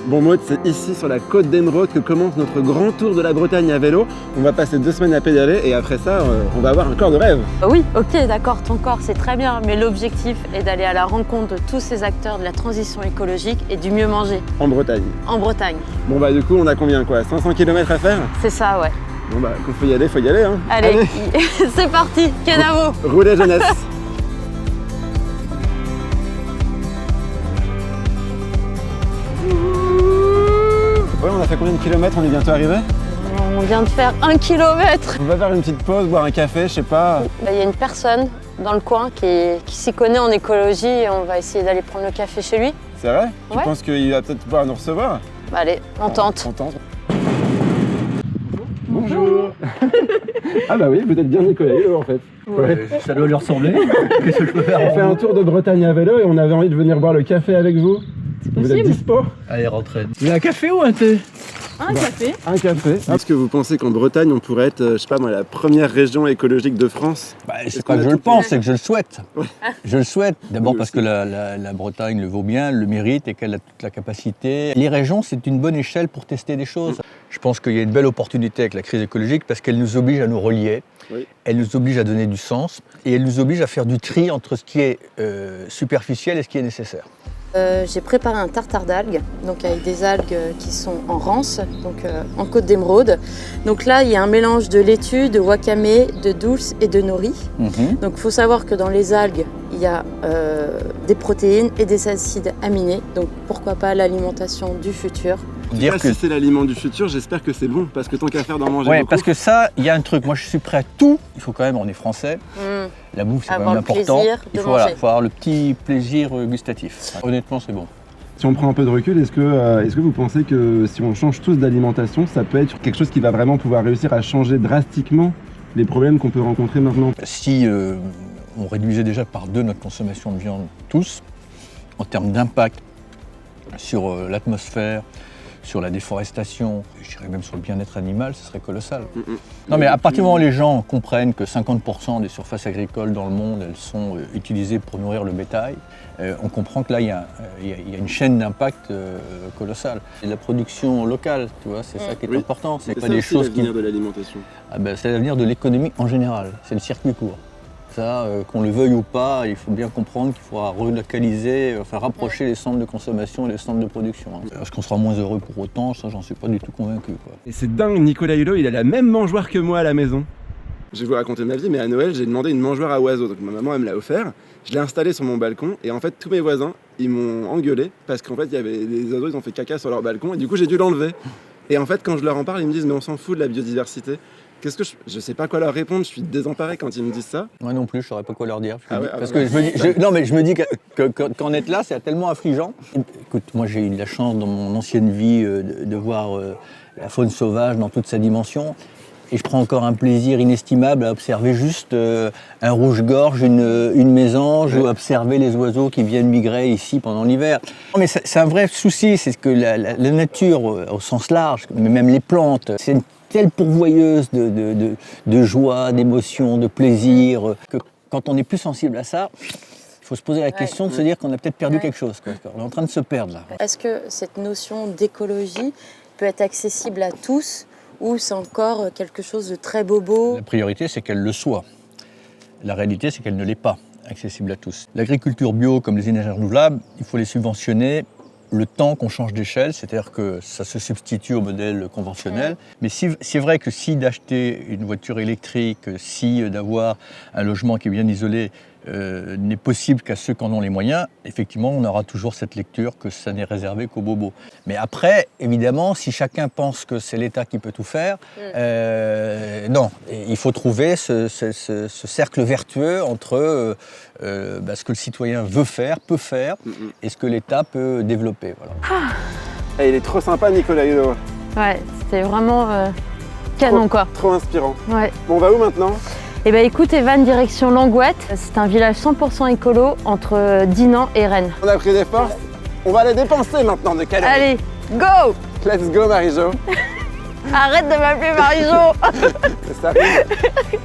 Bon Maud, c'est ici sur la côte d'Émeraude que commence notre grand tour de la Bretagne à vélo. On va passer 2 semaines à pédaler et après ça, on va avoir un corps de rêve. Oui, ok, d'accord, ton corps c'est très bien, mais l'objectif est d'aller à la rencontre de tous ces acteurs de la transition écologique et du mieux manger. En Bretagne. En Bretagne. Bon bah du coup, on a combien quoi? 500 km à faire? C'est ça, ouais. Bon bah, quand faut y aller hein. Allez. C'est parti, Kenavo. Roulez jeunesse. Ouais, on a fait combien de kilomètres? On est bientôt arrivé? On vient de faire 1 kilomètre. On va faire une petite pause, boire un café, je sais pas. Il y a une personne dans le coin qui s'y connaît en écologie et on va essayer d'aller prendre le café chez lui. C'est vrai? Tu Ouais. penses qu'il va peut-être pouvoir nous recevoir? Bah, allez, on tente. On tente. Bonjour. Ah bah oui, vous êtes bien Nicolas en fait. Ouais. Ça doit lui ressembler. Qu'est-ce que je peux faire? On fait un tour de Bretagne à vélo et on avait envie de venir boire le café avec vous. Vous êtes dispo? Allez, rentrez. Vous voulez un café ou un thé? Un café. Un café. Est-ce que vous pensez qu'en Bretagne, on pourrait être, je sais pas moi, la première région écologique de France? C'est pas que je le pense, c'est que je le souhaite. Je le souhaite. D'abord parce que la Bretagne le vaut bien, le mérite et qu'elle a toute la capacité. Les régions, c'est une bonne échelle pour tester des choses. Je pense qu'il y a une belle opportunité avec la crise écologique parce qu'elle nous oblige à nous relier. Oui. Elle nous oblige à donner du sens et elle nous oblige à faire du tri entre ce qui est superficiel et ce qui est nécessaire. J'ai préparé un tartare d'algues, donc avec des algues qui sont en rance, donc en côte d'Émeraude. Donc là, il y a un mélange de laitue, de wakame, de dulse et de nori. Donc il faut savoir que dans les algues, il y a des protéines et des acides aminés. Donc pourquoi pas l'alimentation du futur. Dire que si c'est l'aliment du futur, j'espère que c'est bon, parce que tant qu'à faire d'en manger beaucoup. Parce que ça, il y a un truc, moi je suis prêt à tout. Il faut quand même, on est français, la bouffe c'est quand même important. Il faut avoir le petit plaisir gustatif. Honnêtement, c'est bon. Si on prend un peu de recul, est-ce que vous pensez que si on change tous d'alimentation, ça peut être quelque chose qui va vraiment pouvoir réussir à changer drastiquement les problèmes qu'on peut rencontrer maintenant? Si on réduisait déjà par 2 notre consommation de viande tous, en termes d'impact sur l'atmosphère, sur la déforestation, je dirais même sur le bien-être animal, ce serait colossal. Non mais à partir du moment où les gens comprennent que 50% des surfaces agricoles dans le monde, elles sont utilisées pour nourrir le bétail, on comprend que là, il y a une chaîne d'impact colossale. Et la production locale, tu vois, c'est ça qui est important. C'est pas des choses qui... l'avenir de l'alimentation. C'est l'avenir de l'économie en général, c'est le circuit court. Ça, qu'on le veuille ou pas, il faut bien comprendre qu'il faudra relocaliser, enfin rapprocher les centres de consommation et les centres de production. Est-ce qu'on sera moins heureux pour autant? Ça, j'en suis pas du tout convaincu, quoi. Et c'est dingue, Nicolas Hulot, il a la même mangeoire que moi à la maison. Je vais vous raconter ma vie, mais à Noël, j'ai demandé une mangeoire à oiseaux. Donc ma maman, elle me l'a offert. Je l'ai installée sur mon balcon et en fait, tous mes voisins, ils m'ont engueulé parce qu'en fait, il y avait des oiseaux, ils ont fait caca sur leur balcon et du coup, j'ai dû l'enlever. Et en fait, quand je leur en parle, ils me disent, mais on s'en fout de la biodiversité. Qu'est-ce que je sais pas quoi leur répondre, je suis désemparé quand ils me disent ça. Moi non plus, je saurais pas quoi leur dire. Parce que je me dis qu'en être là, c'est tellement affligeant. Écoute, moi j'ai eu la chance dans mon ancienne vie de voir la faune sauvage dans toute sa dimension. Et je prends encore un plaisir inestimable à observer juste un rouge-gorge, une mésange, ou observer les oiseaux qui viennent migrer ici pendant l'hiver. Mais c'est un vrai souci, c'est que la nature au sens large, mais même les plantes, c'est une telle pourvoyeuse de joie, d'émotion, de plaisir, que quand on est plus sensible à ça, il faut se poser la question de se dire qu'on a peut-être perdu quelque chose. On est en train de se perdre là. Est-ce que cette notion d'écologie peut être accessible à tous ou c'est encore quelque chose de très bobo? La priorité, c'est qu'elle le soit. La réalité, c'est qu'elle ne l'est pas accessible à tous. L'agriculture bio, comme les énergies renouvelables, il faut les subventionner le temps qu'on change d'échelle, c'est-à-dire que ça se substitue au modèle conventionnel. Mais c'est vrai que si d'acheter une voiture électrique, si d'avoir un logement qui est bien isolé n'est possible qu'à ceux qui en ont les moyens, effectivement, on aura toujours cette lecture que ça n'est réservé qu'aux bobos. Mais après, évidemment, si chacun pense que c'est l'État qui peut tout faire, non. Et il faut trouver ce cercle vertueux entre ce que le citoyen veut faire, peut faire, et ce que l'État peut développer. Voilà. Et il est trop sympa, Nicolas Hulot. Ouais, c'était vraiment canon, quoi. Trop inspirant. Ouais. Bon, on va où maintenant? Eh bien écoute Evan, direction Langouette. C'est un village 100% écolo entre Dinan et Rennes. On a pris des forces, on va les dépenser maintenant de calories. Allez, go! Let's go Marie-Jo. Arrête de m'appeler Marie-Jo. Ça arrive.